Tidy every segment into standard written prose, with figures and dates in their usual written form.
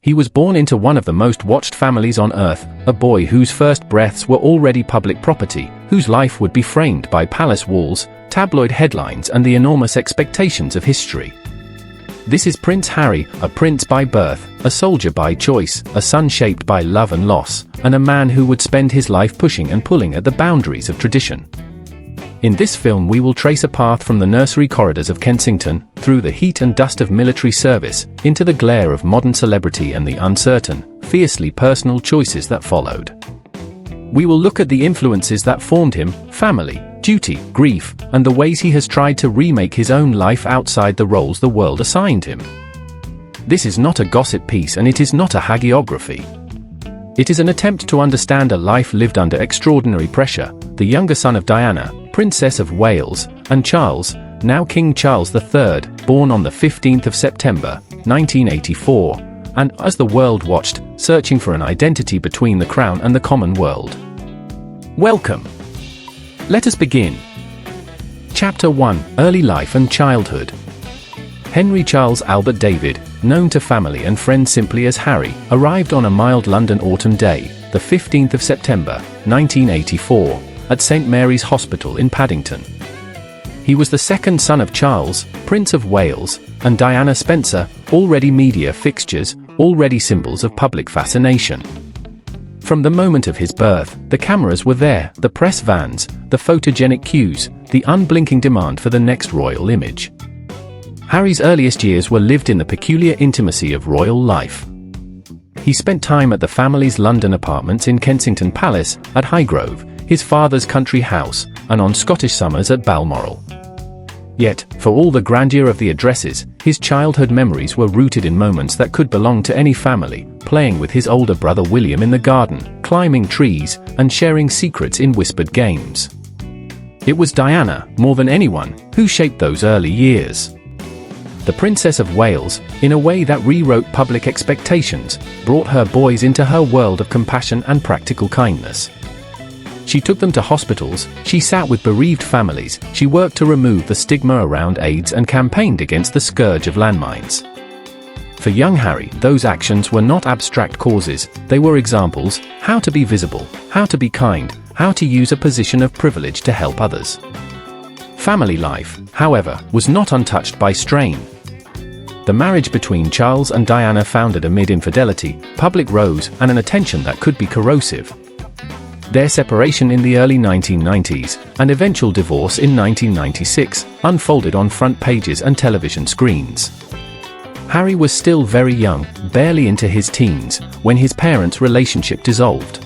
He was born into one of the most watched families on earth, a boy whose first breaths were already public property, whose life would be framed by palace walls, tabloid headlines and the enormous expectations of history. This is Prince Harry, a prince by birth, a soldier by choice, a son shaped by love and loss, and a man who would spend his life pushing and pulling at the boundaries of tradition. In this film we will trace a path from the nursery corridors of Kensington, through the heat and dust of military service, into the glare of modern celebrity and the uncertain, fiercely personal choices that followed. We will look at the influences that formed him, family, duty, grief, and the ways he has tried to remake his own life outside the roles the world assigned him. This is not a gossip piece and it is not a hagiography. It is an attempt to understand a life lived under extraordinary pressure, the younger son of Diana, Princess of Wales, and Charles, now King Charles III, born on the 15th of September, 1984, and as the world watched, searching for an identity between the crown and the common world. Welcome. Let us begin. Chapter 1: Early Life and Childhood. Henry Charles Albert David, known to family and friends simply as Harry, arrived on a mild London autumn day, the 15th of September, 1984, at St Mary's Hospital in Paddington. He was the second son of Charles, Prince of Wales, and Diana Spencer, already media fixtures, already symbols of public fascination. From the moment of his birth, the cameras were there, the press vans, the photogenic cues, the unblinking demand for the next royal image. Harry's earliest years were lived in the peculiar intimacy of royal life. He spent time at the family's London apartments in Kensington Palace, at Highgrove, his father's country house, and on Scottish summers at Balmoral. Yet, for all the grandeur of the addresses, his childhood memories were rooted in moments that could belong to any family, playing with his older brother William in the garden, climbing trees, and sharing secrets in whispered games. It was Diana, more than anyone, who shaped those early years. The Princess of Wales, in a way that rewrote public expectations, brought her boys into her world of compassion and practical kindness. She took them to hospitals, she sat with bereaved families, she worked to remove the stigma around AIDS and campaigned against the scourge of landmines. For young Harry, those actions were not abstract causes, they were examples: how to be visible, how to be kind, how to use a position of privilege to help others. Family life, however, was not untouched by strain. The marriage between Charles and Diana, founded amid infidelity, public rows, and an attention that could be corrosive. Their separation in the early 1990s, and eventual divorce in 1996, unfolded on front pages and television screens. Harry was still very young, barely into his teens, when his parents' relationship dissolved.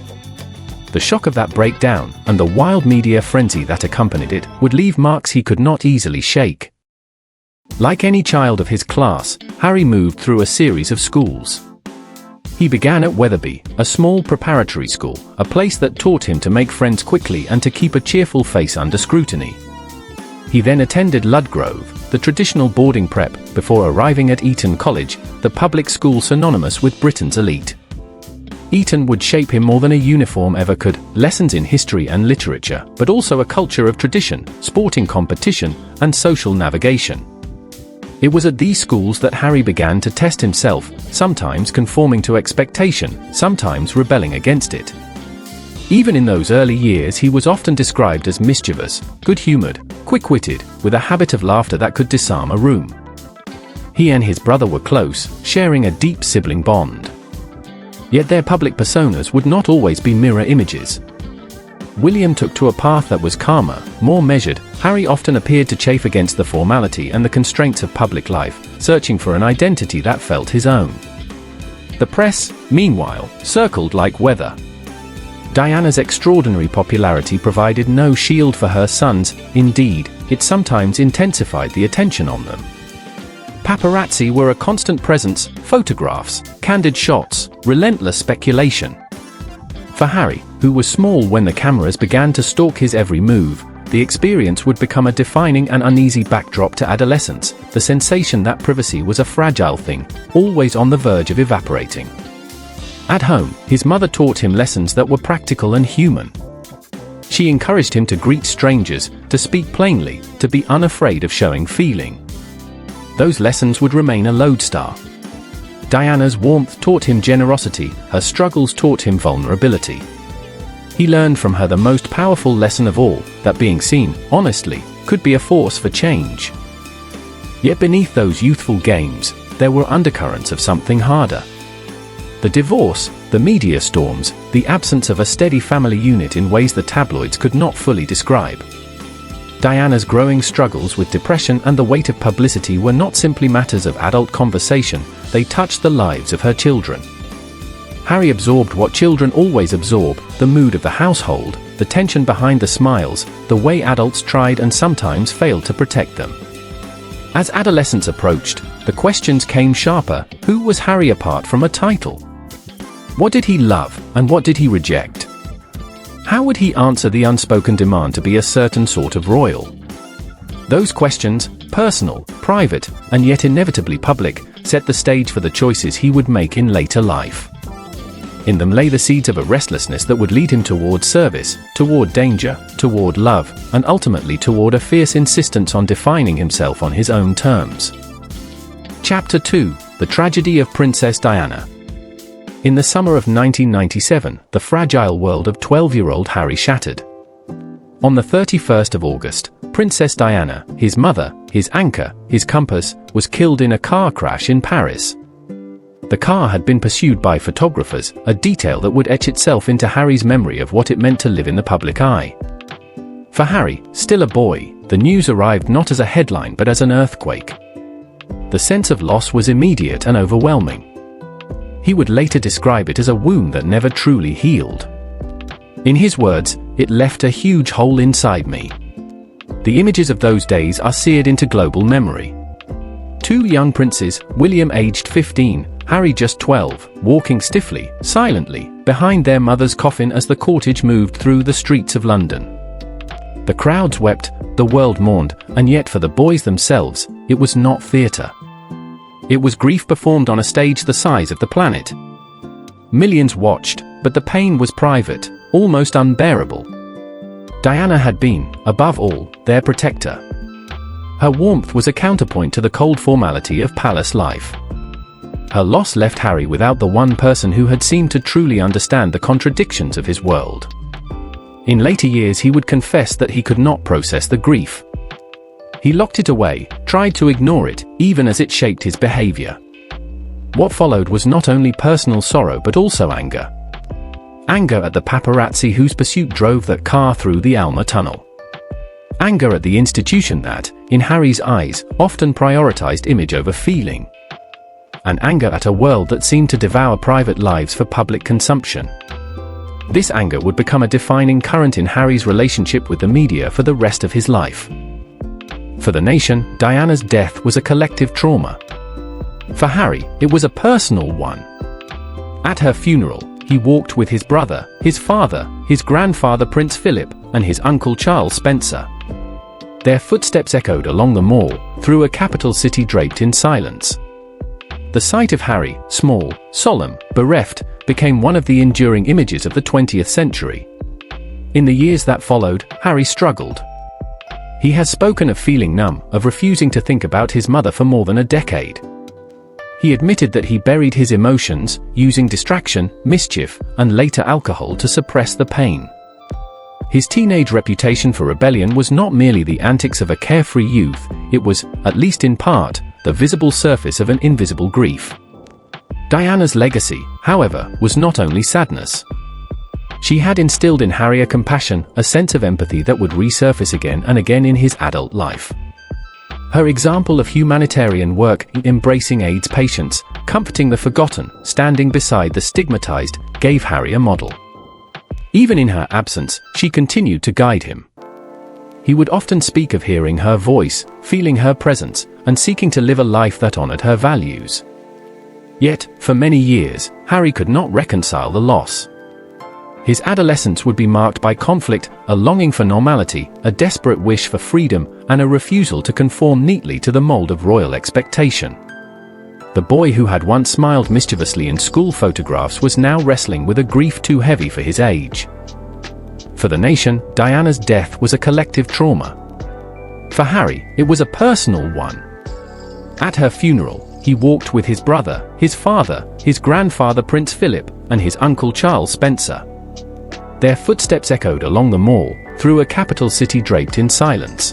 The shock of that breakdown, and the wild media frenzy that accompanied it, would leave marks he could not easily shake. Like any child of his class, Harry moved through a series of schools. He began at Wetherby, a small preparatory school, a place that taught him to make friends quickly and to keep a cheerful face under scrutiny. He then attended Ludgrove, the traditional boarding prep, before arriving at Eton College, the public school synonymous with Britain's elite. Eton would shape him more than a uniform ever could: lessons in history and literature, but also a culture of tradition, sporting competition, and social navigation. It was at these schools that Harry began to test himself, sometimes conforming to expectation, sometimes rebelling against it. Even in those early years he was often described as mischievous, good-humoured, quick-witted, with a habit of laughter that could disarm a room. He and his brother were close, sharing a deep sibling bond. Yet their public personas would not always be mirror images. William took to a path that was calmer, more measured. Harry often appeared to chafe against the formality and the constraints of public life, searching for an identity that felt his own. The press, meanwhile, circled like weather. Diana's extraordinary popularity provided no shield for her sons; indeed, it sometimes intensified the attention on them. Paparazzi were a constant presence: photographs, candid shots, relentless speculation. For Harry, who was small when the cameras began to stalk his every move, the experience would become a defining and uneasy backdrop to adolescence, the sensation that privacy was a fragile thing, always on the verge of evaporating. At home, his mother taught him lessons that were practical and human. She encouraged him to greet strangers, to speak plainly, to be unafraid of showing feeling. Those lessons would remain a lodestar. Diana's warmth taught him generosity, her struggles taught him vulnerability. He learned from her the most powerful lesson of all, that being seen, honestly, could be a force for change. Yet beneath those youthful games, there were undercurrents of something harder. The divorce, the media storms, the absence of a steady family unit in ways the tabloids could not fully describe. Diana's growing struggles with depression and the weight of publicity were not simply matters of adult conversation, they touched the lives of her children. Harry absorbed what children always absorb, the mood of the household, the tension behind the smiles, the way adults tried and sometimes failed to protect them. As adolescence approached, the questions came sharper. Who was Harry apart from a title? What did he love, and what did he reject? How would he answer the unspoken demand to be a certain sort of royal? Those questions, personal, private, and yet inevitably public, set the stage for the choices he would make in later life. In them lay the seeds of a restlessness that would lead him toward service, toward danger, toward love, and ultimately toward a fierce insistence on defining himself on his own terms. Chapter 2: The Tragedy of Princess Diana. In the summer of 1997, the fragile world of 12-year-old Harry shattered. On the 31st of August, Princess Diana, his mother, his anchor, his compass, was killed in a car crash in Paris. The car had been pursued by photographers, a detail that would etch itself into Harry's memory of what it meant to live in the public eye. For Harry, still a boy, the news arrived not as a headline but as an earthquake. The sense of loss was immediate and overwhelming. He would later describe it as a wound that never truly healed. In his words, "It left a huge hole inside me." The images of those days are seared into global memory. Two young princes, William aged 15, Harry just 12, walking stiffly, silently, behind their mother's coffin as the cortege moved through the streets of London. The crowds wept, the world mourned, and yet for the boys themselves, it was not theatre. It was grief performed on a stage the size of the planet. Millions watched, but the pain was private, almost unbearable. Diana had been, above all, their protector. Her warmth was a counterpoint to the cold formality of palace life. Her loss left Harry without the one person who had seemed to truly understand the contradictions of his world. In later years he would confess that he could not process the grief. He locked it away, tried to ignore it, even as it shaped his behavior. What followed was not only personal sorrow but also anger. Anger at the paparazzi whose pursuit drove that car through the Alma Tunnel. Anger at the institution that, in Harry's eyes, often prioritized image over feeling. And anger at a world that seemed to devour private lives for public consumption. This anger would become a defining current in Harry's relationship with the media for the rest of his life. For the nation, Diana's death was a collective trauma. For Harry, it was a personal one. At her funeral, he walked with his brother, his father, his grandfather Prince Philip, and his uncle Charles Spencer. Their footsteps echoed along the Mall, through a capital city draped in silence. The sight of Harry, small, solemn, bereft, became one of the enduring images of the 20th century. In the years that followed, Harry struggled. He has spoken of feeling numb, of refusing to think about his mother for more than a decade. He admitted that he buried his emotions, using distraction, mischief, and later alcohol to suppress the pain. His teenage reputation for rebellion was not merely the antics of a carefree youth, it was, at least in part, the visible surface of an invisible grief. Diana's legacy, however, was not only sadness. She had instilled in Harry a compassion, a sense of empathy that would resurface again and again in his adult life. Her example of humanitarian work, embracing AIDS patients, comforting the forgotten, standing beside the stigmatized, gave Harry a model. Even in her absence, she continued to guide him. He would often speak of hearing her voice, feeling her presence, and seeking to live a life that honored her values. Yet, for many years, Harry could not reconcile the loss. His adolescence would be marked by conflict, a longing for normality, a desperate wish for freedom, and a refusal to conform neatly to the mold of royal expectation. The boy who had once smiled mischievously in school photographs was now wrestling with a grief too heavy for his age. For the nation, Diana's death was a collective trauma. For Harry, it was a personal one. At her funeral, he walked with his brother, his father, his grandfather Prince Philip, and his uncle Charles Spencer. Their footsteps echoed along the Mall, through a capital city draped in silence.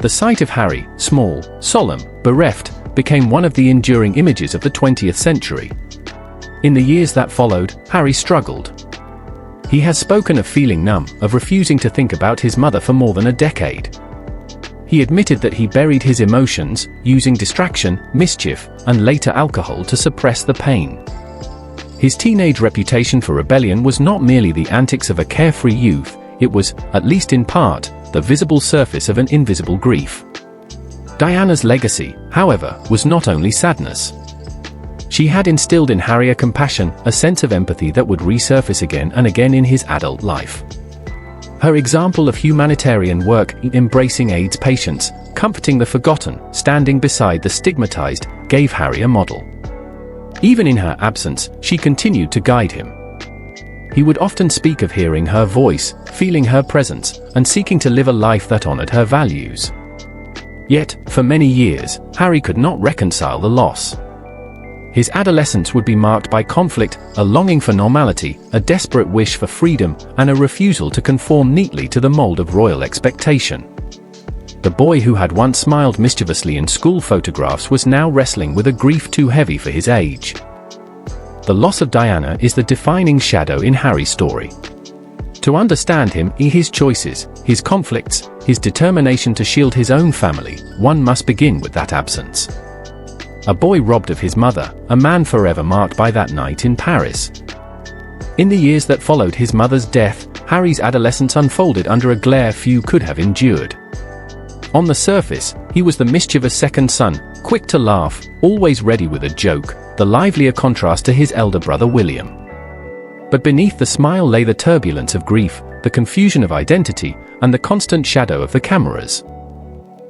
The sight of Harry, small, solemn, bereft, became one of the enduring images of the 20th century. In the years that followed, Harry struggled. He has spoken of feeling numb, of refusing to think about his mother for more than a decade. He admitted that he buried his emotions, using distraction, mischief, and later alcohol to suppress the pain. His teenage reputation for rebellion was not merely the antics of a carefree youth, it was, at least in part, the visible surface of an invisible grief. Diana's legacy, however, was not only sadness. She had instilled in Harry a compassion, a sense of empathy that would resurface again and again in his adult life. Her example of humanitarian work, embracing AIDS patients, comforting the forgotten, standing beside the stigmatized, gave Harry a model. Even in her absence, she continued to guide him. He would often speak of hearing her voice, feeling her presence, and seeking to live a life that honored her values. Yet, for many years, Harry could not reconcile the loss. His adolescence would be marked by conflict, a longing for normality, a desperate wish for freedom, and a refusal to conform neatly to the mold of royal expectation. The boy who had once smiled mischievously in school photographs was now wrestling with a grief too heavy for his age. The loss of Diana is the defining shadow in Harry's story. To understand him, his choices, his conflicts, his determination to shield his own family, one must begin with that absence. A boy robbed of his mother, a man forever marked by that night in Paris. In the years that followed his mother's death, Harry's adolescence unfolded under a glare few could have endured. On the surface, he was the mischievous second son, quick to laugh, always ready with a joke, the livelier contrast to his elder brother William. But beneath the smile lay the turbulence of grief, the confusion of identity, and the constant shadow of the cameras.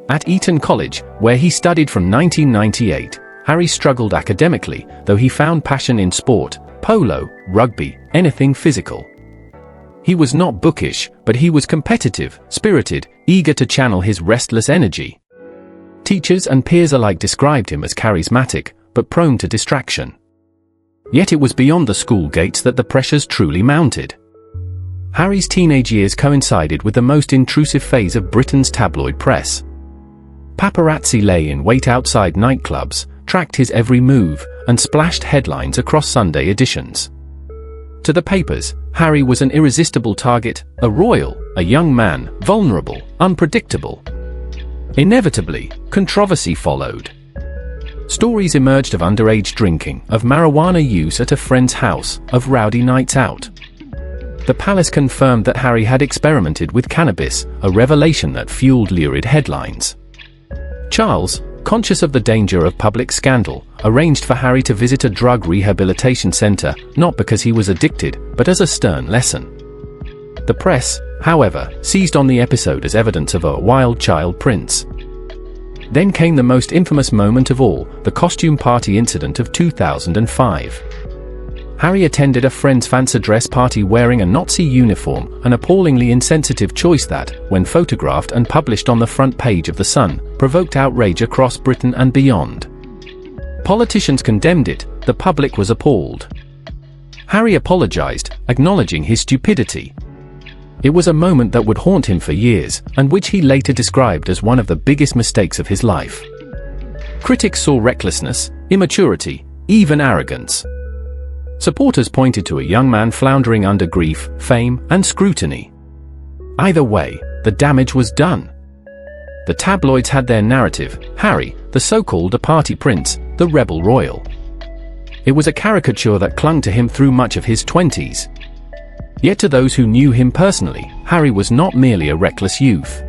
At Eton College, where he studied from 1998, Harry struggled academically, though he found passion in sport, polo, rugby, anything physical. He was not bookish, but he was competitive, spirited, eager to channel his restless energy. Teachers and peers alike described him as charismatic, but prone to distraction. Yet it was beyond the school gates that the pressures truly mounted. Harry's teenage years coincided with the most intrusive phase of Britain's tabloid press. Paparazzi lay in wait outside nightclubs, tracked his every move, and splashed headlines across Sunday editions. To the papers, Harry was an irresistible target, a royal, a young man, vulnerable, unpredictable. Inevitably, controversy followed. Stories emerged of underage drinking, of marijuana use at a friend's house, of rowdy nights out. The palace confirmed that Harry had experimented with cannabis, a revelation that fueled lurid headlines. Charles, conscious of the danger of public scandal, arranged for Harry to visit a drug rehabilitation center, not because he was addicted, but as a stern lesson. The press, however, seized on the episode as evidence of a wild child prince. Then came the most infamous moment of all, the costume party incident of 2005. Harry attended a friend's fancy dress party wearing a Nazi uniform, an appallingly insensitive choice that, when photographed and published on the front page of The Sun, provoked outrage across Britain and beyond. Politicians condemned it, the public was appalled. Harry apologized, acknowledging his stupidity. It was a moment that would haunt him for years, and which he later described as one of the biggest mistakes of his life. Critics saw recklessness, immaturity, even arrogance. Supporters pointed to a young man floundering under grief, fame, and scrutiny. Either way, the damage was done. The tabloids had their narrative, Harry, the so-called party prince, the rebel royal. It was a caricature that clung to him through much of his 20s. Yet to those who knew him personally, Harry was not merely a reckless youth.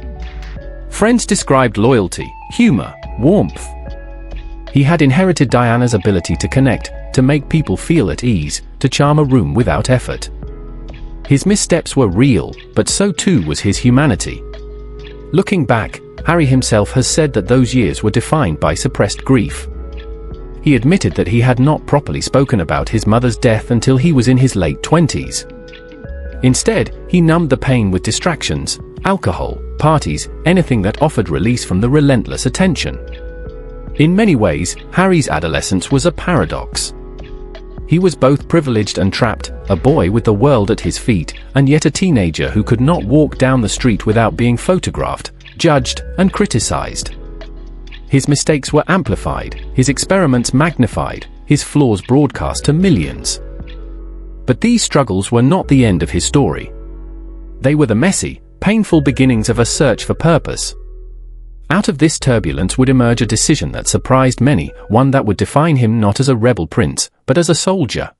Friends described loyalty, humor, warmth. He had inherited Diana's ability to connect, to make people feel at ease, to charm a room without effort. His missteps were real, but so too was his humanity. Looking back, Harry himself has said that those years were defined by suppressed grief. He admitted that he had not properly spoken about his mother's death until he was in his late 20s. Instead, he numbed the pain with distractions, alcohol, parties, anything that offered release from the relentless attention. In many ways, Harry's adolescence was a paradox. He was both privileged and trapped, a boy with the world at his feet, and yet a teenager who could not walk down the street without being photographed, judged, and criticized. His mistakes were amplified, his experiments magnified, his flaws broadcast to millions. But these struggles were not the end of his story. They were the messy, painful beginnings of a search for purpose. Out of this turbulence would emerge a decision that surprised many, one that would define him not as a rebel prince, but as a soldier.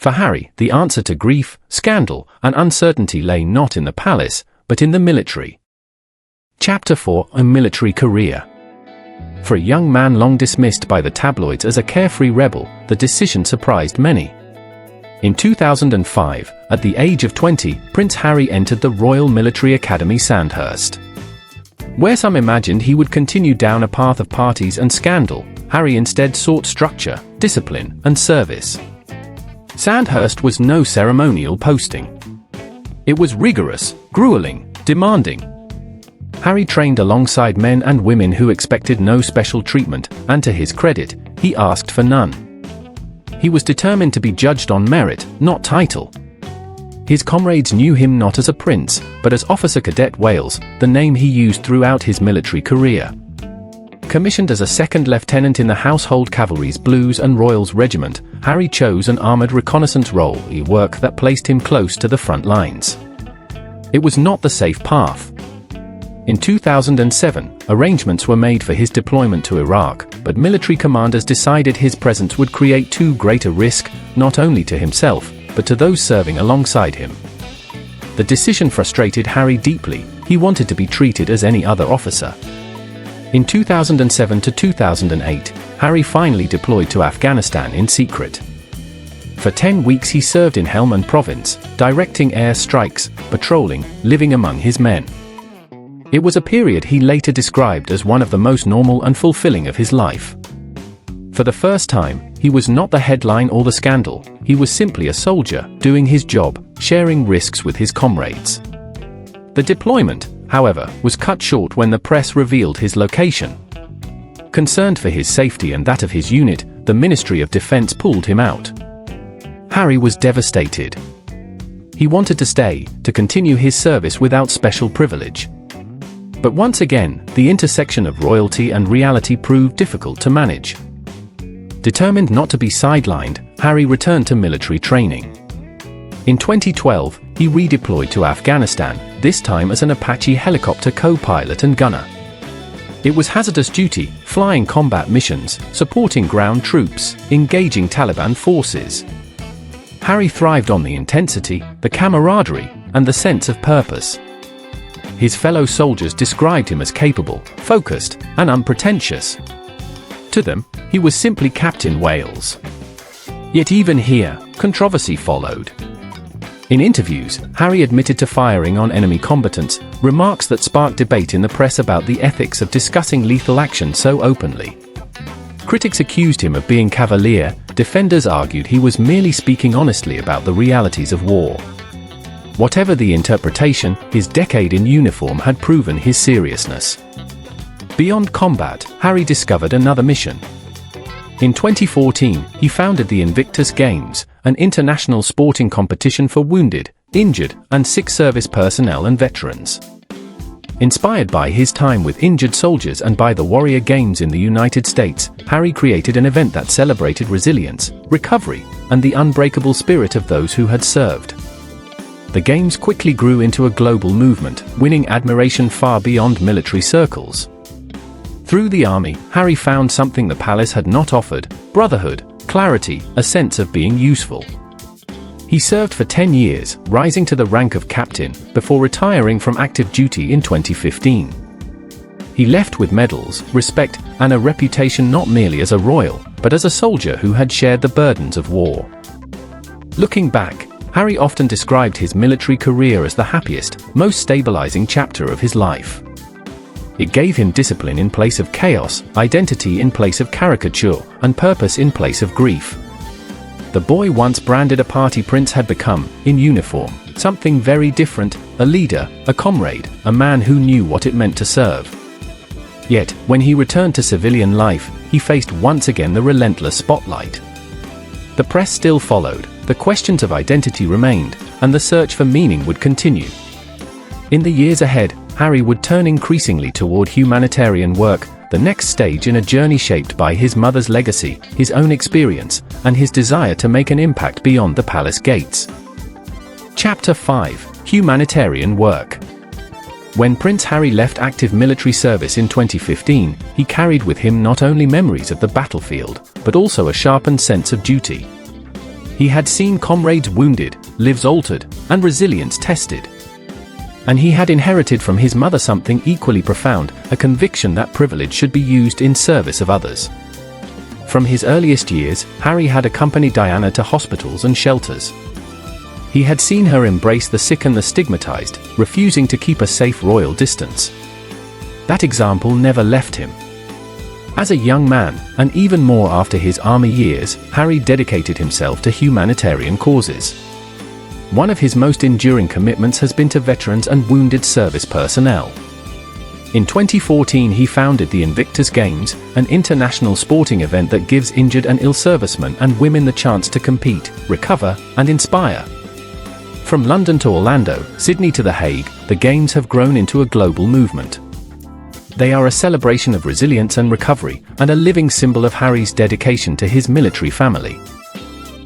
For Harry, the answer to grief, scandal, and uncertainty lay not in the palace, but in the military. Chapter 4: A Military Career. For a young man long dismissed by the tabloids as a carefree rebel, the decision surprised many. In 2005, at the age of 20, Prince Harry entered the Royal Military Academy Sandhurst. Where some imagined he would continue down a path of parties and scandal, Harry instead sought structure, discipline, and service. Sandhurst was no ceremonial posting. It was rigorous, grueling, demanding. Harry trained alongside men and women who expected no special treatment, and to his credit, he asked for none. He was determined to be judged on merit, not title. His comrades knew him not as a prince, but as Officer Cadet Wales, the name he used throughout his military career. Commissioned as a second lieutenant in the Household Cavalry's Blues and Royals Regiment, Harry chose an armoured reconnaissance role, a work that placed him close to the front lines. It was not the safe path. In 2007, arrangements were made for his deployment to Iraq, but military commanders decided his presence would create too great a risk, not only to himself, but to those serving alongside him. The decision frustrated Harry deeply. He wanted to be treated as any other officer. In 2007 to 2008, Harry finally deployed to Afghanistan in secret. For 10 weeks he served in Helmand Province, directing air strikes, patrolling, living among his men. It was a period he later described as one of the most normal and fulfilling of his life. For the first time, he was not the headline or the scandal, he was simply a soldier, doing his job, sharing risks with his comrades. The deployment, however, was cut short when the press revealed his location. Concerned for his safety and that of his unit, the Ministry of Defence pulled him out. Harry was devastated. He wanted to stay, to continue his service without special privilege. But once again, the intersection of royalty and reality proved difficult to manage. Determined not to be sidelined, Harry returned to military training. In 2012, he redeployed to Afghanistan, this time as an Apache helicopter co-pilot and gunner. It was hazardous duty, flying combat missions, supporting ground troops, engaging Taliban forces. Harry thrived on the intensity, the camaraderie, and the sense of purpose. His fellow soldiers described him as capable, focused, and unpretentious. To them, he was simply Captain Wales. Yet even here, controversy followed. In interviews, Harry admitted to firing on enemy combatants, remarks that sparked debate in the press about the ethics of discussing lethal action so openly. Critics accused him of being cavalier, defenders argued he was merely speaking honestly about the realities of war. Whatever the interpretation, his decade in uniform had proven his seriousness. Beyond combat, Harry discovered another mission. In 2014, he founded the Invictus Games, an international sporting competition for wounded, injured, and sick service personnel and veterans. Inspired by his time with injured soldiers and by the Warrior Games in the United States, Harry created an event that celebrated resilience, recovery, and the unbreakable spirit of those who had served. The Games quickly grew into a global movement, winning admiration far beyond military circles. Through the army, Harry found something the palace had not offered: brotherhood, clarity, a sense of being useful. He served for 10 years, rising to the rank of captain, before retiring from active duty in 2015. He left with medals, respect, and a reputation not merely as a royal, but as a soldier who had shared the burdens of war. Looking back, Harry often described his military career as the happiest, most stabilizing chapter of his life. It gave him discipline in place of chaos, identity in place of caricature, and purpose in place of grief. The boy once branded a party prince had become, in uniform, something very different: a leader, a comrade, a man who knew what it meant to serve. Yet, when he returned to civilian life, he faced once again the relentless spotlight. The press still followed, the questions of identity remained, and the search for meaning would continue. In the years ahead, Harry would turn increasingly toward humanitarian work, the next stage in a journey shaped by his mother's legacy, his own experience, and his desire to make an impact beyond the palace gates. Chapter 5: Humanitarian Work. When Prince Harry left active military service in 2015, he carried with him not only memories of the battlefield, but also a sharpened sense of duty. He had seen comrades wounded, lives altered, and resilience tested. And he had inherited from his mother something equally profound, a conviction that privilege should be used in service of others. From his earliest years, Harry had accompanied Diana to hospitals and shelters. He had seen her embrace the sick and the stigmatized, refusing to keep a safe royal distance. That example never left him. As a young man, and even more after his army years, Harry dedicated himself to humanitarian causes. One of his most enduring commitments has been to veterans and wounded service personnel. In 2014 he founded the Invictus Games, an international sporting event that gives injured and ill servicemen and women the chance to compete, recover, and inspire. From London to Orlando, Sydney to The Hague, the Games have grown into a global movement. They are a celebration of resilience and recovery, and a living symbol of Harry's dedication to his military family.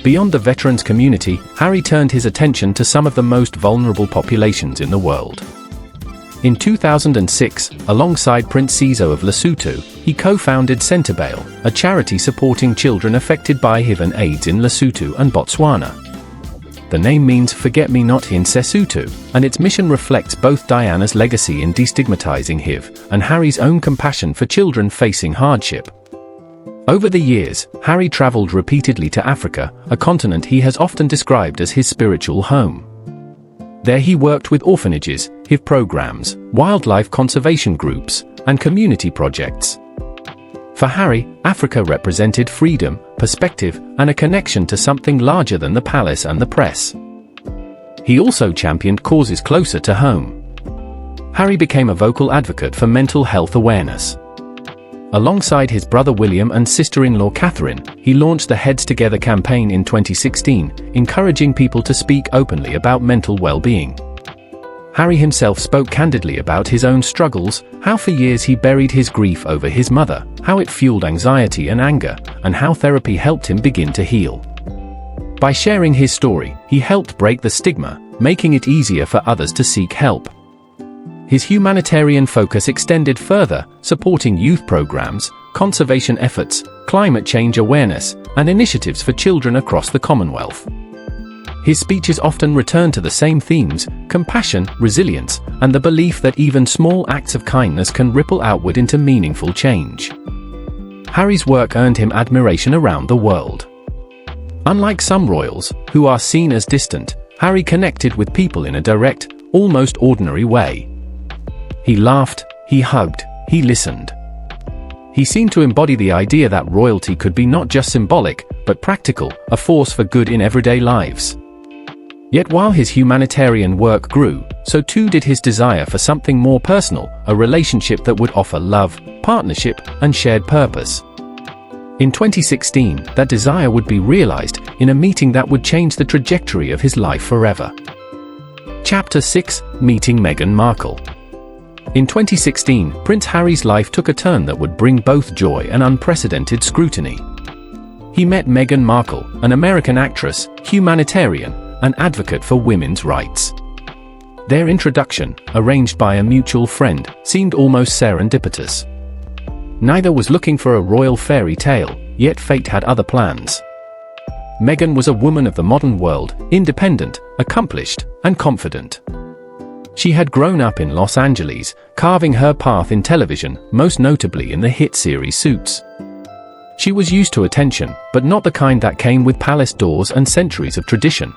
Beyond the veterans community, Harry turned his attention to some of the most vulnerable populations in the world. In 2006, alongside Prince Siso of Lesotho, he co-founded Centerbail, a charity supporting children affected by HIV and AIDS in Lesotho and Botswana. The name means forget-me-not in Sesotho, and its mission reflects both Diana's legacy in destigmatizing HIV and Harry's own compassion for children facing hardship. Over the years, Harry traveled repeatedly to Africa, a continent he has often described as his spiritual home. There he worked with orphanages, HIV programs, wildlife conservation groups, and community projects. For Harry, Africa represented freedom, perspective, and a connection to something larger than the palace and the press. He also championed causes closer to home. Harry became a vocal advocate for mental health awareness. Alongside his brother William and sister-in-law Catherine, he launched the Heads Together campaign in 2016, encouraging people to speak openly about mental well-being. Harry himself spoke candidly about his own struggles, how for years he buried his grief over his mother, how it fueled anxiety and anger, and how therapy helped him begin to heal. By sharing his story, he helped break the stigma, making it easier for others to seek help. His humanitarian focus extended further, supporting youth programs, conservation efforts, climate change awareness, and initiatives for children across the Commonwealth. His speeches often return to the same themes: compassion, resilience, and the belief that even small acts of kindness can ripple outward into meaningful change. Harry's work earned him admiration around the world. Unlike some royals, who are seen as distant, Harry connected with people in a direct, almost ordinary way. He laughed, he hugged, he listened. He seemed to embody the idea that royalty could be not just symbolic, but practical, a force for good in everyday lives. Yet while his humanitarian work grew, so too did his desire for something more personal, a relationship that would offer love, partnership, and shared purpose. In 2016, that desire would be realized in a meeting that would change the trajectory of his life forever. Chapter 6: Meeting Meghan Markle. In 2016, Prince Harry's life took a turn that would bring both joy and unprecedented scrutiny. He met Meghan Markle, an American actress, humanitarian, and advocate for women's rights. Their introduction, arranged by a mutual friend, seemed almost serendipitous. Neither was looking for a royal fairy tale, yet fate had other plans. Meghan was a woman of the modern world, independent, accomplished, and confident. She had grown up in Los Angeles, carving her path in television, most notably in the hit series Suits. She was used to attention, but not the kind that came with palace doors and centuries of tradition.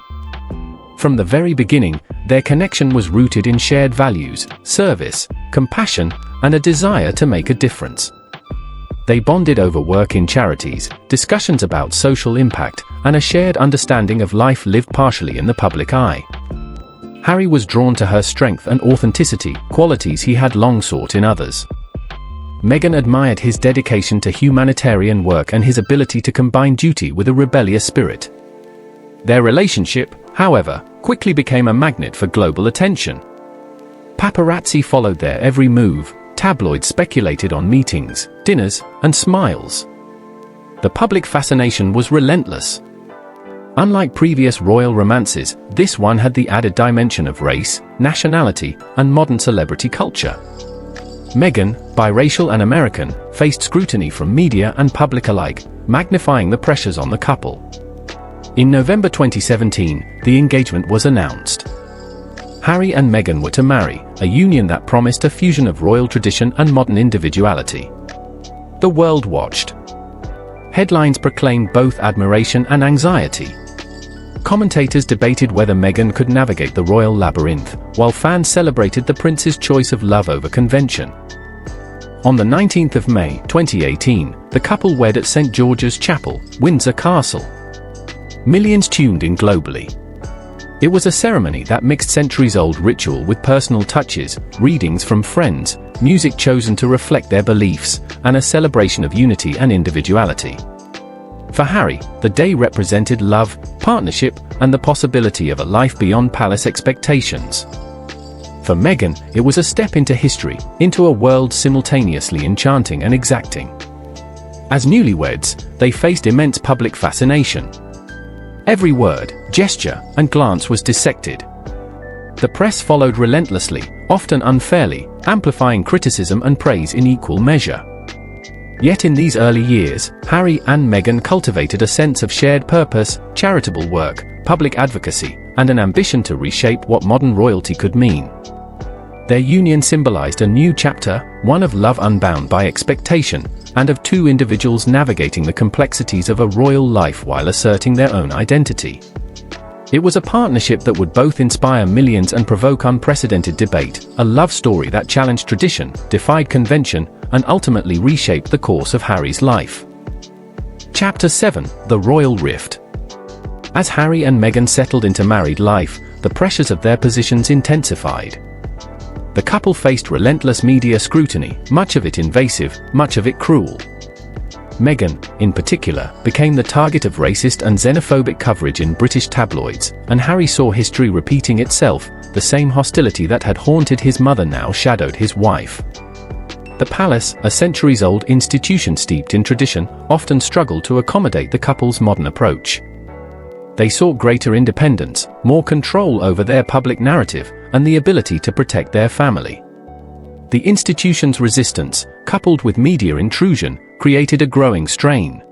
From the very beginning, their connection was rooted in shared values, service, compassion, and a desire to make a difference. They bonded over work in charities, discussions about social impact, and a shared understanding of life lived partially in the public eye. Harry was drawn to her strength and authenticity, qualities he had long sought in others. Meghan admired his dedication to humanitarian work and his ability to combine duty with a rebellious spirit. Their relationship, however, quickly became a magnet for global attention. Paparazzi followed their every move, tabloids speculated on meetings, dinners, and smiles. The public fascination was relentless. Unlike previous royal romances, this one had the added dimension of race, nationality, and modern celebrity culture. Meghan, biracial and American, faced scrutiny from media and public alike, magnifying the pressures on the couple. In November 2017, the engagement was announced. Harry and Meghan were to marry, a union that promised a fusion of royal tradition and modern individuality. The world watched. Headlines proclaimed both admiration and anxiety. Commentators debated whether Meghan could navigate the royal labyrinth, while fans celebrated the prince's choice of love over convention. On the 19th of May 2018, the couple wed at St. George's Chapel, Windsor Castle. Millions tuned in globally. It was a ceremony that mixed centuries-old ritual with personal touches, readings from friends, music chosen to reflect their beliefs, and a celebration of unity and individuality. For Harry, the day represented love, partnership, and the possibility of a life beyond palace expectations. For Meghan, it was a step into history, into a world simultaneously enchanting and exacting. As newlyweds, they faced immense public fascination. Every word, gesture, and glance was dissected. The press followed relentlessly, often unfairly, amplifying criticism and praise in equal measure. Yet in these early years, Harry and Meghan cultivated a sense of shared purpose, charitable work, public advocacy, and an ambition to reshape what modern royalty could mean. Their union symbolized a new chapter, one of love unbound by expectation, and of two individuals navigating the complexities of a royal life while asserting their own identity. It was a partnership that would both inspire millions and provoke unprecedented debate, a love story that challenged tradition, defied convention, and ultimately reshaped the course of Harry's life. Chapter 7: The Royal Rift. As Harry and Meghan settled into married life, the pressures of their positions intensified. The couple faced relentless media scrutiny, much of it invasive, much of it cruel. Meghan, in particular, became the target of racist and xenophobic coverage in British tabloids, and Harry saw history repeating itself. The same hostility that had haunted his mother now shadowed his wife. The palace, a centuries-old institution steeped in tradition, often struggled to accommodate the couple's modern approach. They sought greater independence, more control over their public narrative, and the ability to protect their family. The institution's resistance, coupled with media intrusion, created a growing strain.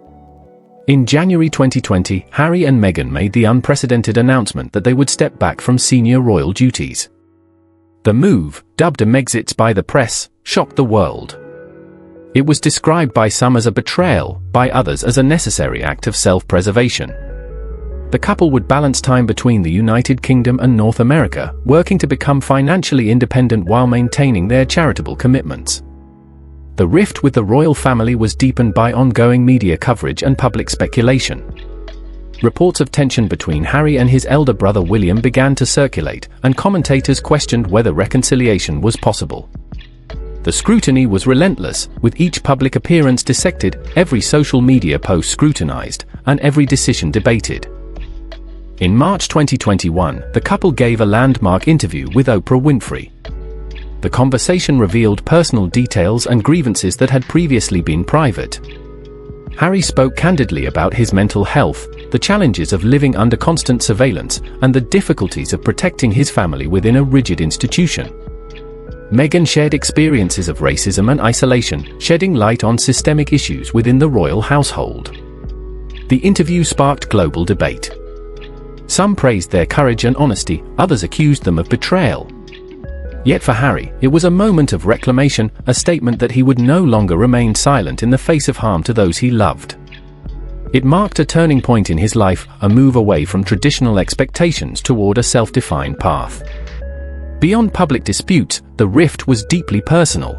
In January 2020, Harry and Meghan made the unprecedented announcement that they would step back from senior royal duties. The move, dubbed a Megxit by the press, shocked the world. It was described by some as a betrayal, by others as a necessary act of self-preservation. The couple would balance time between the United Kingdom and North America, working to become financially independent while maintaining their charitable commitments. The rift with the royal family was deepened by ongoing media coverage and public speculation. Reports of tension between Harry and his elder brother William began to circulate, and commentators questioned whether reconciliation was possible. The scrutiny was relentless, with each public appearance dissected, every social media post scrutinized, and every decision debated. In March 2021, the couple gave a landmark interview with Oprah Winfrey. The conversation revealed personal details and grievances that had previously been private. Harry spoke candidly about his mental health, the challenges of living under constant surveillance, and the difficulties of protecting his family within a rigid institution. Meghan shared experiences of racism and isolation, shedding light on systemic issues within the royal household. The interview sparked global debate. Some praised their courage and honesty, others accused them of betrayal. Yet for Harry, it was a moment of reclamation, a statement that he would no longer remain silent in the face of harm to those he loved. It marked a turning point in his life, a move away from traditional expectations toward a self-defined path. Beyond public disputes, the rift was deeply personal.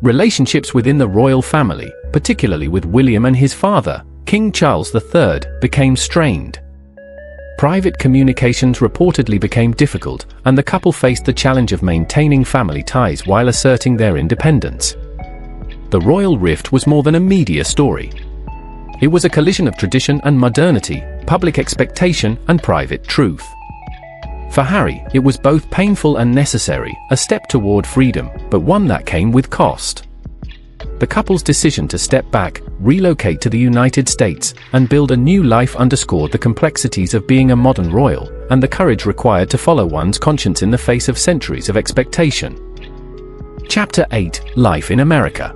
Relationships within the royal family, particularly with William and his father, King Charles III, became strained. Private communications reportedly became difficult, and the couple faced the challenge of maintaining family ties while asserting their independence. The royal rift was more than a media story. It was a collision of tradition and modernity, public expectation and private truth. For Harry, it was both painful and necessary, a step toward freedom, but one that came with cost. The couple's decision to step back, relocate to the United States, and build a new life underscored the complexities of being a modern royal, and the courage required to follow one's conscience in the face of centuries of expectation. Chapter 8: Life in America.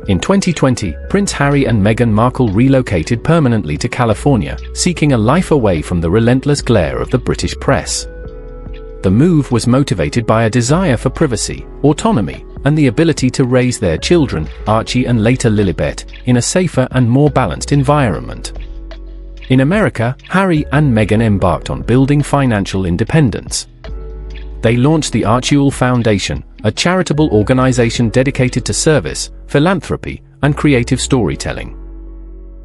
In 2020, Prince Harry and Meghan Markle relocated permanently to California, seeking a life away from the relentless glare of the British press. The move was motivated by a desire for privacy, autonomy, and the ability to raise their children, Archie and later Lilibet, in a safer and more balanced environment. In America, Harry and Meghan embarked on building financial independence. They launched the Archie Foundation, a charitable organization dedicated to service, philanthropy, and creative storytelling.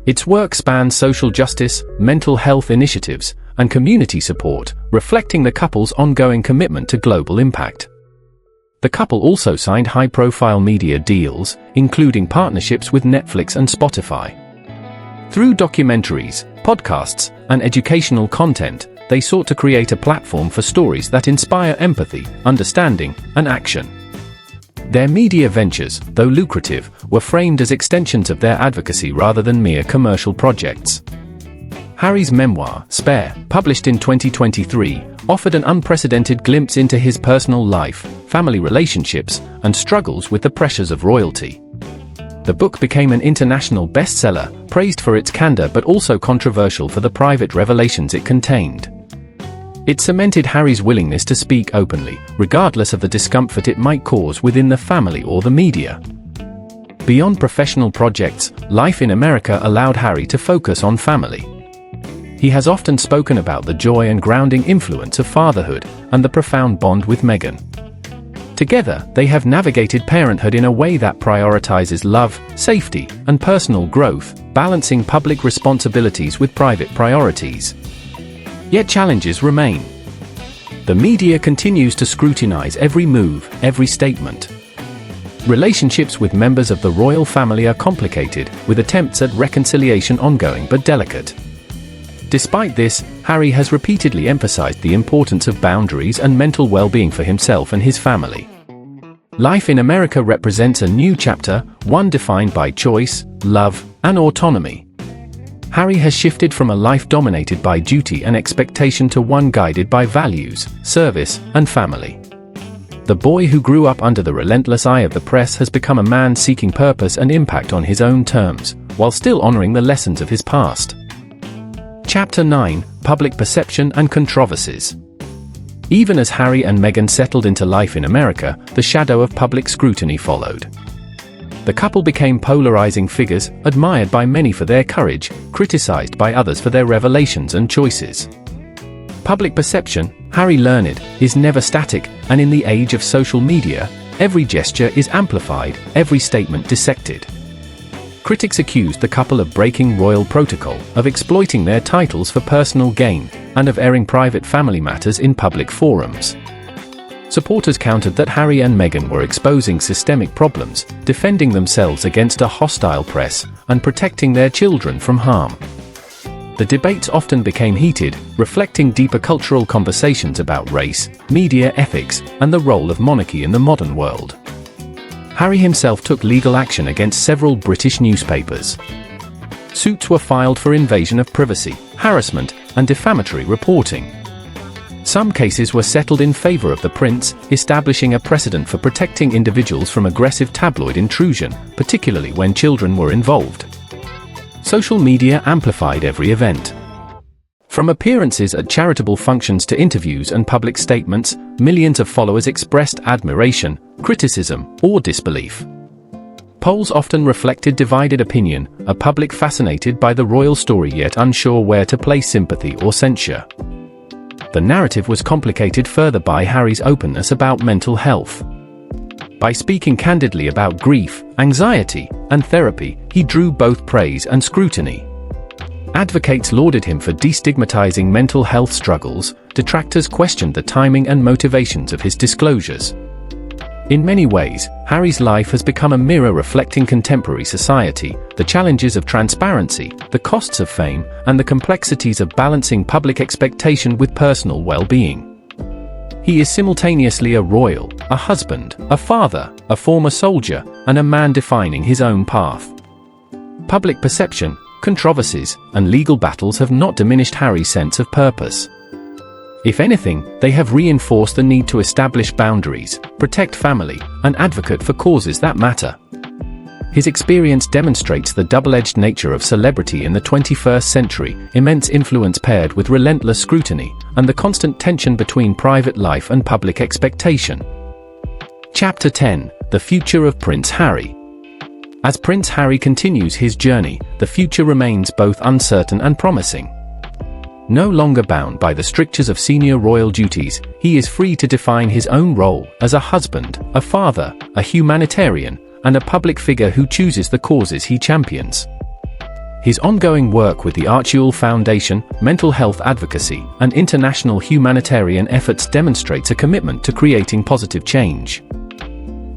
Its work spans social justice, mental health initiatives, and community support, reflecting the couple's ongoing commitment to global impact. The couple also signed high-profile media deals, including partnerships with Netflix and Spotify. Through documentaries, podcasts, and educational content, they sought to create a platform for stories that inspire empathy, understanding, and action. Their media ventures, though lucrative, were framed as extensions of their advocacy rather than mere commercial projects. Harry's memoir, Spare, published in 2023, offered an unprecedented glimpse into his personal life, family relationships, and struggles with the pressures of royalty. The book became an international bestseller, praised for its candor but also controversial for the private revelations it contained. It cemented Harry's willingness to speak openly, regardless of the discomfort it might cause within the family or the media. Beyond professional projects, life in America allowed Harry to focus on family. He has often spoken about the joy and grounding influence of fatherhood, and the profound bond with Meghan. Together, they have navigated parenthood in a way that prioritizes love, safety, and personal growth, balancing public responsibilities with private priorities. Yet challenges remain. The media continues to scrutinize every move, every statement. Relationships with members of the royal family are complicated, with attempts at reconciliation ongoing but delicate. Despite this, Harry has repeatedly emphasized the importance of boundaries and mental well-being for himself and his family. Life in America represents a new chapter, one defined by choice, love, and autonomy. Harry has shifted from a life dominated by duty and expectation to one guided by values, service, and family. The boy who grew up under the relentless eye of the press has become a man seeking purpose and impact on his own terms, while still honoring the lessons of his past. Chapter 9: Public Perception and Controversies. Even as Harry and Meghan settled into life in America, the shadow of public scrutiny followed. The couple became polarizing figures, admired by many for their courage, criticized by others for their revelations and choices. Public perception, Harry learned, is never static, and in the age of social media, every gesture is amplified, every statement dissected. Critics accused the couple of breaking royal protocol, of exploiting their titles for personal gain, and of airing private family matters in public forums. Supporters countered that Harry and Meghan were exposing systemic problems, defending themselves against a hostile press, and protecting their children from harm. The debates often became heated, reflecting deeper cultural conversations about race, media ethics, and the role of monarchy in the modern world. Harry himself took legal action against several British newspapers. Suits were filed for invasion of privacy, harassment, and defamatory reporting. Some cases were settled in favor of the prince, establishing a precedent for protecting individuals from aggressive tabloid intrusion, particularly when children were involved. Social media amplified every event. From appearances at charitable functions to interviews and public statements, millions of followers expressed admiration, criticism, or disbelief. Polls often reflected divided opinion, a public fascinated by the royal story yet unsure where to place sympathy or censure. The narrative was complicated further by Harry's openness about mental health. By speaking candidly about grief, anxiety, and therapy, he drew both praise and scrutiny. Advocates lauded him for destigmatizing mental health struggles, detractors questioned the timing and motivations of his disclosures. In many ways, Harry's life has become a mirror reflecting contemporary society, the challenges of transparency, the costs of fame, and the complexities of balancing public expectation with personal well-being. He is simultaneously a royal, a husband, a father, a former soldier, and a man defining his own path. Public perception, controversies, and legal battles have not diminished Harry's sense of purpose. If anything, they have reinforced the need to establish boundaries, protect family, and advocate for causes that matter. His experience demonstrates the double-edged nature of celebrity in the 21st century, immense influence paired with relentless scrutiny, and the constant tension between private life and public expectation. Chapter 10: The Future of Prince Harry. As Prince Harry continues his journey, the future remains both uncertain and promising. No longer bound by the strictures of senior royal duties, he is free to define his own role as a husband, a father, a humanitarian, and a public figure who chooses the causes he champions. His ongoing work with the Archie Foundation, mental health advocacy, and international humanitarian efforts demonstrates a commitment to creating positive change.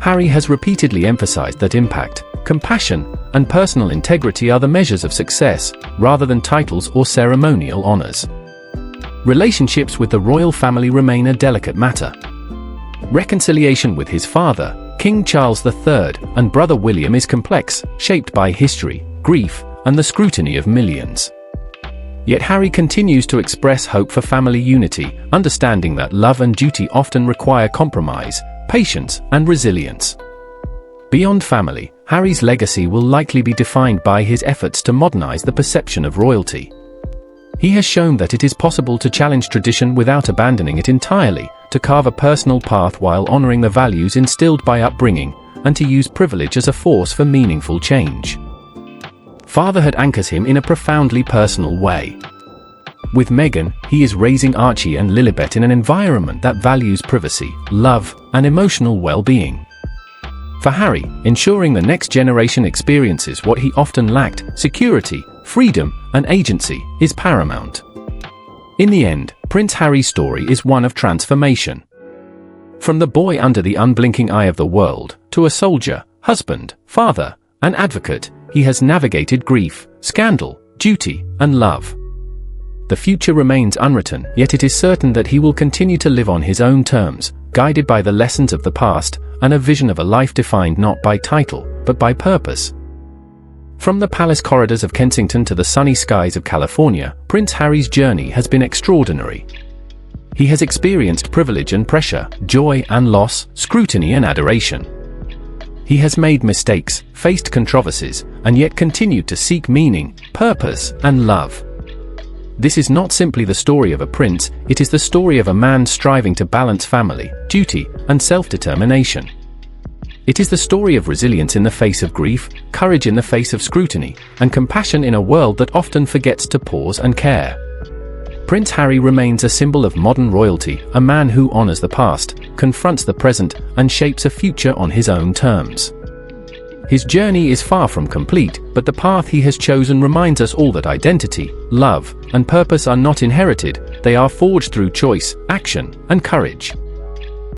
Harry has repeatedly emphasized that impact, compassion, and personal integrity are the measures of success, rather than titles or ceremonial honors. Relationships with the royal family remain a delicate matter. Reconciliation with his father, King Charles III, and brother William is complex, shaped by history, grief, and the scrutiny of millions. Yet Harry continues to express hope for family unity, understanding that love and duty often require compromise, patience, and resilience. Beyond family, Harry's legacy will likely be defined by his efforts to modernize the perception of royalty. He has shown that it is possible to challenge tradition without abandoning it entirely, to carve a personal path while honoring the values instilled by upbringing, and to use privilege as a force for meaningful change. Fatherhood anchors him in a profoundly personal way. With Meghan, he is raising Archie and Lilibet in an environment that values privacy, love, and emotional well-being. For Harry, ensuring the next generation experiences what he often lacked, security, freedom, and agency, is paramount. In the end, Prince Harry's story is one of transformation. From the boy under the unblinking eye of the world, to a soldier, husband, father, and advocate, he has navigated grief, scandal, duty, and love. The future remains unwritten, yet it is certain that he will continue to live on his own terms, guided by the lessons of the past, and a vision of a life defined not by title, but by purpose. From the palace corridors of Kensington to the sunny skies of California, Prince Harry's journey has been extraordinary. He has experienced privilege and pressure, joy and loss, scrutiny and adoration. He has made mistakes, faced controversies, and yet continued to seek meaning, purpose, and love. This is not simply the story of a prince, it is the story of a man striving to balance family, duty, and self-determination. It is the story of resilience in the face of grief, courage in the face of scrutiny, and compassion in a world that often forgets to pause and care. Prince Harry remains a symbol of modern royalty, a man who honors the past, confronts the present, and shapes a future on his own terms. His journey is far from complete, but the path he has chosen reminds us all that identity, love, and purpose are not inherited, they are forged through choice, action, and courage.